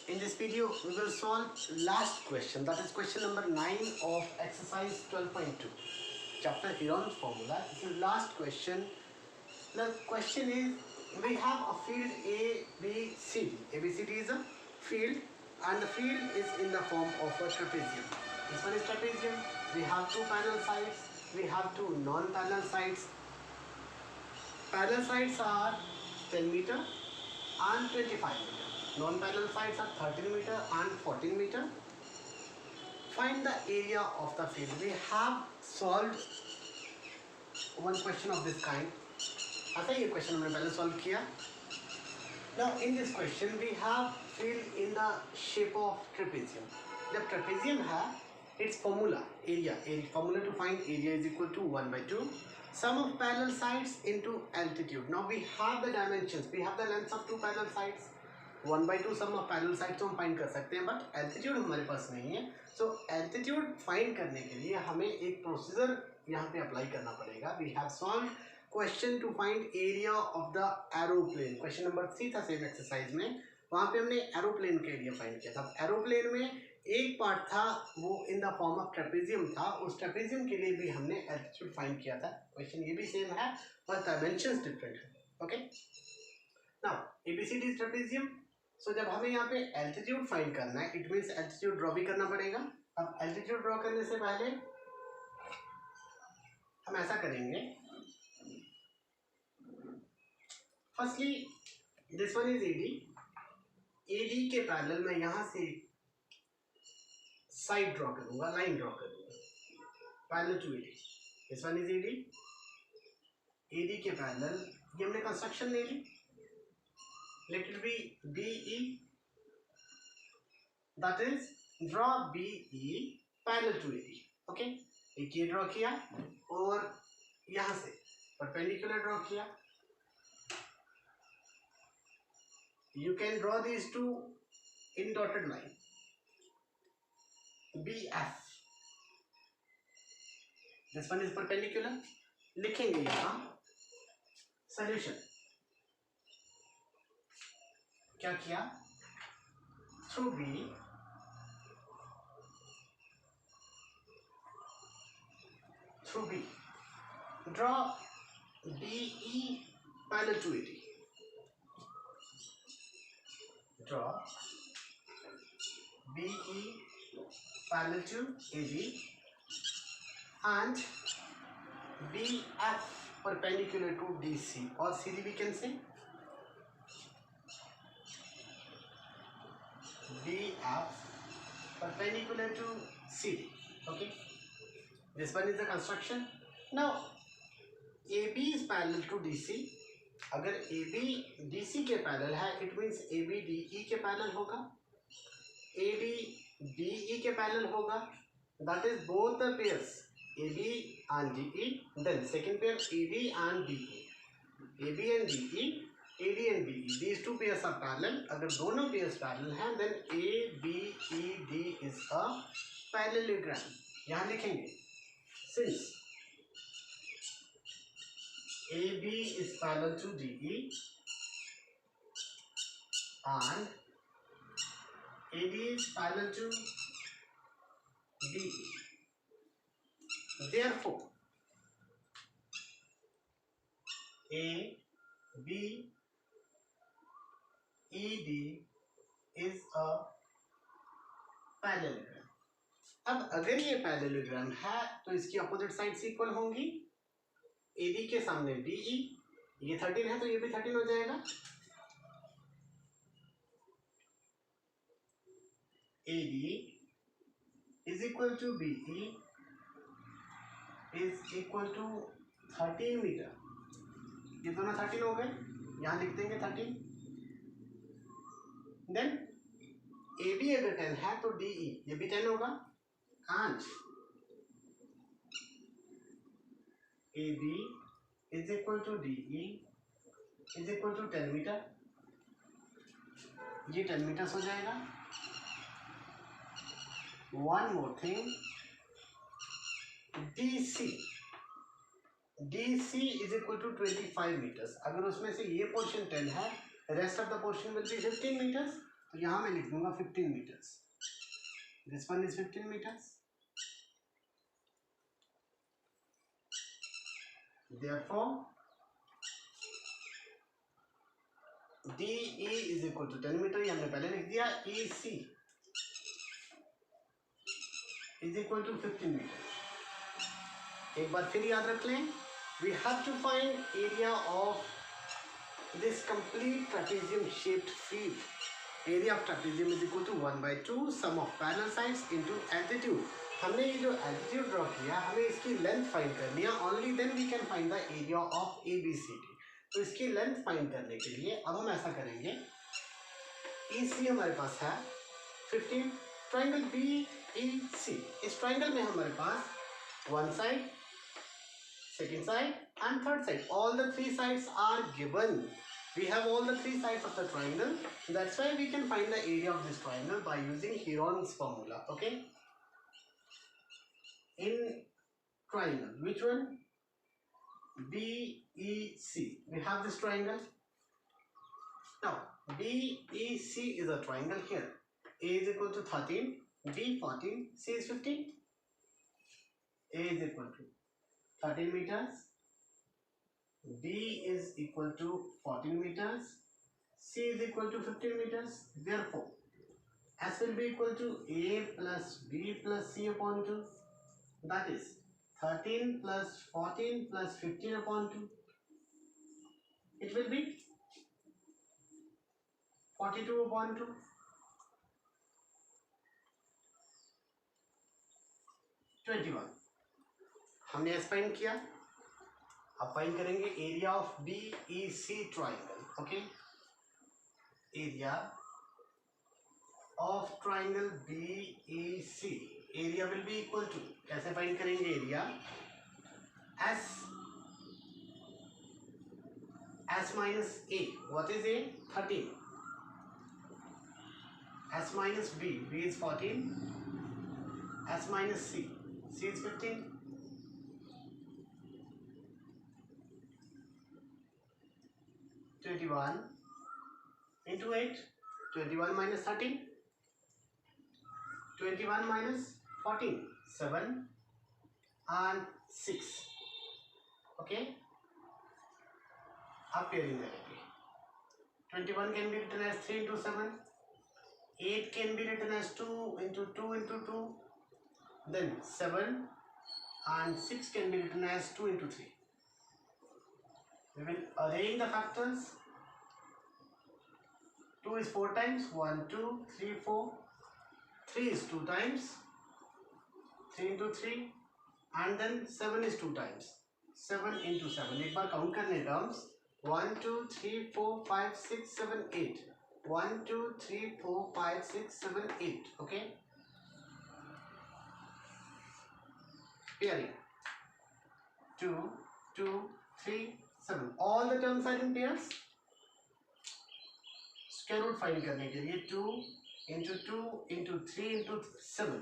In this video, we will solve last question, that is question number 9 of exercise 12.2, chapter Heron's formula. This is last question. The question is, we have a field A, B, C, D. A, B, C, D is a field, and the field is in the form of a trapezium. This one is trapezium. We have two parallel sides. We have two non-parallel sides. Parallel sides are 10 meter and 25 meter. Non-parallel sides are 13 meter and 14 meter. Find the area of the field. We have solved one question of this kind. आता है ये question हमने पहले solve किया. Now in this question we have field in the shape of trapezium. जब trapezium है, its formula formula to find area is equal to 1 by 2 sum of parallel sides into altitude. Now we have the dimensions, we have the lengths of two parallel sides. 1 by 2 sum of parallel sides तो हम find कर सकते हैं, but altitude हमारे पास नहीं है. सो altitude find करने के लिए हमें एक प्रोसीजर यहाँ पे अप्लाई करना पड़ेगा. We have solve question to find area of the aeroplane. Question number 3 था सेम एक्सरसाइज में. वहाँ पे हमने एरोप्लेन का एरिया फाइंड किया था. एरोप्लेन में एक पार्ट था वो इन द फॉर्म ऑफ ट्रेपेजियम था. उस ट्रेपेजियम के लिए भी हमने एल्टीट्यूड फाइंड किया था. क्वेश्चन ये भी सेम है पर डायमेंशंस डिफरेंट है. Okay, now ABCD is trapezium. So जब हमें यहाँ पे एल्टीट्यूड फाइंड करना है, इट मीन्स एल्टीट्यूड ड्रॉ भी करना पड़ेगा. अब एल्टीट्यूड ड्रॉ करने से पहले हम ऐसा करेंगे. Firstly this one is AD. AD के पैरेलल मैं यहाँ से साइड ड्रॉ करूंगा, लाइन ड्रॉ करूंगा parallel to AD. This one is AD. AD के पैरेलल ये हमने कंस्ट्रक्शन ले ली. Let it be BE, that is draw BE parallel to AD. Okay, एक ये ड्रॉ किया और यहाँ से परपेंडिकुलर ड्रॉ किया. You can draw these two in dotted line. BF. This one is perpendicular. लिखेंगे यहाँ solution. क्या किया? Through B draw BE parallel to AD. Draw BE parallel to AD and BF perpendicular to DC or CD we can say. BF perpendicular to CD. Okay, this one is the construction. Now AB is parallel to DC. अगर AB DC के parallel है, it means AB DE के parallel होगा, AD DE के parallel होगा. That is both the pairs AB and DE. Then second pair AD and DE. AB and DE, AD and BE, these two pairs are parallel. अगर दोनों pairs parallel हैं, then ABED is a parallelogram. यहाँ लिखेंगे since AB is parallel to DE and AD is parallel to DE. Therefore, ABED is a parallelogram. अब अगर ये parallelogram है तो इसकी अपोजिट साइड्स इक्वल होंगी. AD के सामने DE, ये 13 है तो ये भी 13 हो जाएगा. AD is equal to BE is equal to 13 metre. ये दोनों 13 हो गए, यहाँ लिख देंगे 13. देन AB अगर 10 है तो DE ये भी 10 होगा. And AB is equal to DE is equal to 10 metre. ये 10 मीटर हो जाएगा. One more thing, DC DC is equal to 25 meters. अगर उसमें से ये पोर्शन 10 है, rest of the portion will be 15 meters. तो यहाँ मैं लिख दूंगा 15 meters. This one is 15 meters. Therefore, DE is equal to 10 meter. ये हमने पहले लिख दिया. EC is equal to 15 meter. एक बार फिर याद रख लें. We have to find area of this complete trapezium shaped field. Area of trapezium is equal to 1/2 sum of parallel sides into altitude. हमने ये जो altitude ड्रॉ किया, हमें इसकी लेंथ फाइंड करनी है. Only then we can find the area of ABCD. तो इसकी लेंथ फाइंड करने के लिए अब हम ऐसा करेंगे. EC हमारे पास है 15. ट्राइंगल BEC, इस ट्राइंगल में हमारे पास one side, second side and third side. All the three sides are given. We have all the three sides of the triangle. That's why we can find the area of this triangle by using Heron's formula. Okay. In triangle, which one? BEC. We have this triangle. Now, BEC is a triangle here. A is equal to 13, B 14, C is 15. A is equal to 13 meters. B is equal to 14 meters. C is equal to 15 meters. Therefore, S will be equal to A plus B plus C upon 2. That is 13 plus 14 plus 15 upon 2. It will be 42 upon 2. हमने S find किया. अब find करेंगे area of BEC triangle. Okay, area of triangle BEC, area will be equal to, कैसे find करेंगे area? S minus A. What is A? 13. S minus B. B is 14. S minus C. C is 15. 21 into 8. 21 minus 13. 21 minus 14. 7 and 6. Okay. अब pairing करेंगे. 21 can be written as 3 into 7. 8 can be written as 2 into 2 into 2. Then 7 and 6 can be written as 2 into 3. We will arrange the factors. 2 is 4 times. 1, 2, 3, 4. 3 is 2 times. 3 into 3. And then 7 is 2 times. 7 into 7. एक बार count करने terms. 1, 2, 3, 4, 5, 6, 7, 8. 1, 2, 3, 4, 5, 6, 7, 8. Okay. Pairing. 2, 2, 3, 7. All the terms are in pairs. Square root find करने के लिए 2 into 2 into 3 into 7.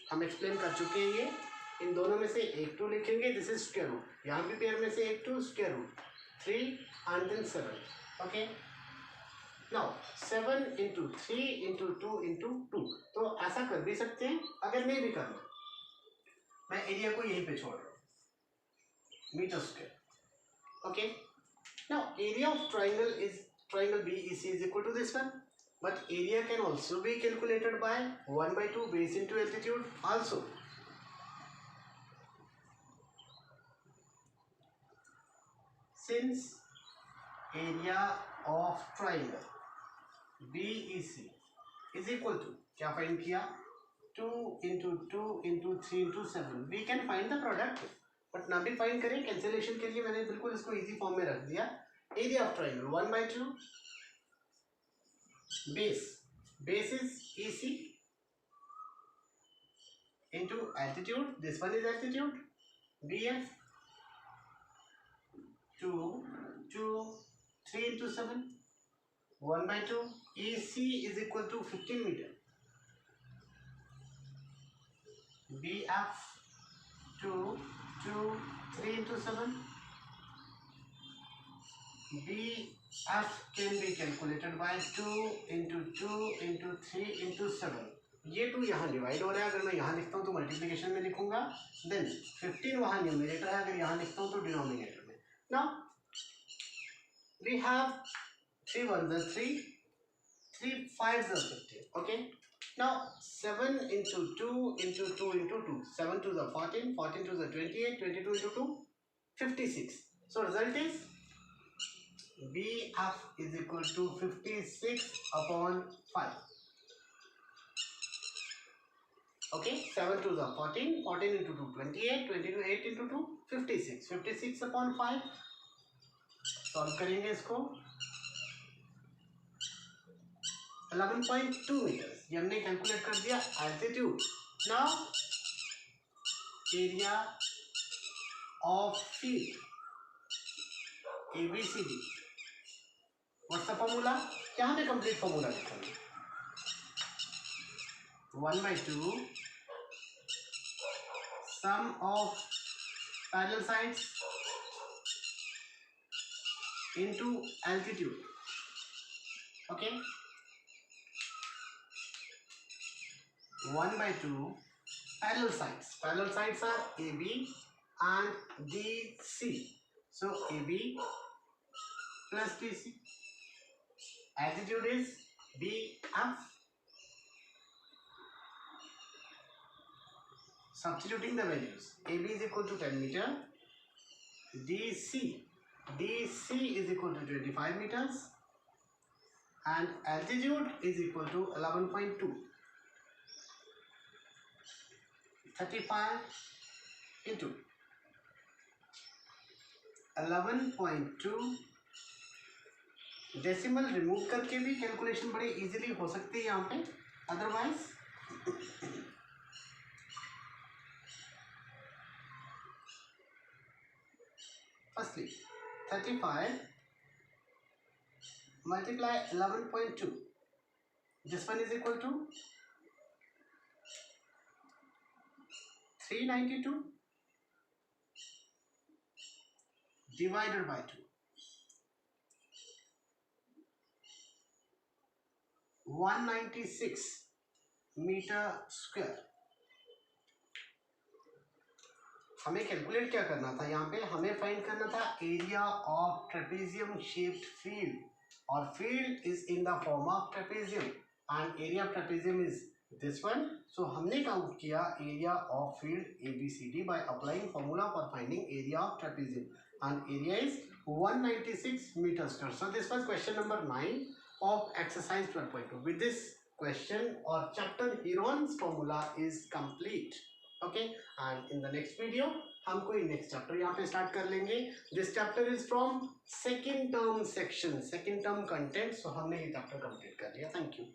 हम explain कर चुके हैं ये. इन दोनों में से एक 2 लिखेंगे. This is square root. यहाँ भी पेयर में से एक 2 square root 3 and then 7. Okay. Now 7 into 3 into 2 into 2. तो ऐसा कर भी सकते हैं. अगर नहीं भी करना, मैं एरिया को यहीं पे छोड़ रहा हूँ. Metre square. Okay. Now area of triangle BEC is equal to this one. But area can also be calculated by 1/2 base into altitude also. Since area of triangle BEC is equal to, क्या find किया? 2 into 2 into 3 into 7. We can find the product. But ना भी find करें, cancellation के लिए मैंने बिल्कुल इसको इजी फॉर्म में रख दिया. Area of triangle 1/2 base is EC into altitude. This one is altitude BF. 2, 2, 3 into 7. 1/2. EC is equal to 15 meter. BF 2, 2, 3 into 7. BE F can be calculated by 2 into 2 into 3 into 7. ये 2 यहाँ divide हो रहा है, अगर मैं यहाँ लिखता हूँ तो मल्टीप्लिकेशन में लिखूंगा, देन 15 वहाँ न्यूमरेटर है, अगर यहाँ लिखता हूँ तो डिनोमिनेटर में. Now we have 3 1s are 3, 3 5s are 15. Okay. Now 7 into 2 into 2 into 2. 7 2s are 14, 14 2s are 28, 22 into 2, 56. So result is BF is equal to 56 upon 5. Okay, 7 2s are 14, 14 into 2 28, 22 8 into 2 56, 56 upon 5. Solve करेंगे इसको. 11.2 metres ये हमने calculate कर दिया altitude. Now area of field ABCD. What's the formula? क्या हमें complete formula लिखा है? 1/2 sum of parallel sides into altitude. Okay, 1/2 parallel sides. Parallel sides are AB and DC. So AB plus DC. Altitude is BF. Substituting the values. AB is equal to 10 meter. DC is equal to 25 meters and altitude is equal to 11.2. 35 into 11.2. Decimal remove करके भी calculation बड़ी easily हो सकती है यहाँ पे. Otherwise firstly 35 multiply 11.2. This one is equal to 392 divided by 2. 196 metre square. हमें calculate क्या करना था यहाँ पे? हमें फाइंड करना था area of trapezium shaped field, और field is in the form of trapezium and area of trapezium is this one. So हमने काउंट किया area of field ABCD by applying formula for finding area of trapezium and area is 196 meter square. So this was question number 9 of exercise 12.2. With this question or chapter Heron's formula is complete. Okay, and in the next video हम कोई next chapter यहाँ पे start कर लेंगे. This chapter is from second term section, second term content. So हमने ये chapter complete कर लिया. Thank you.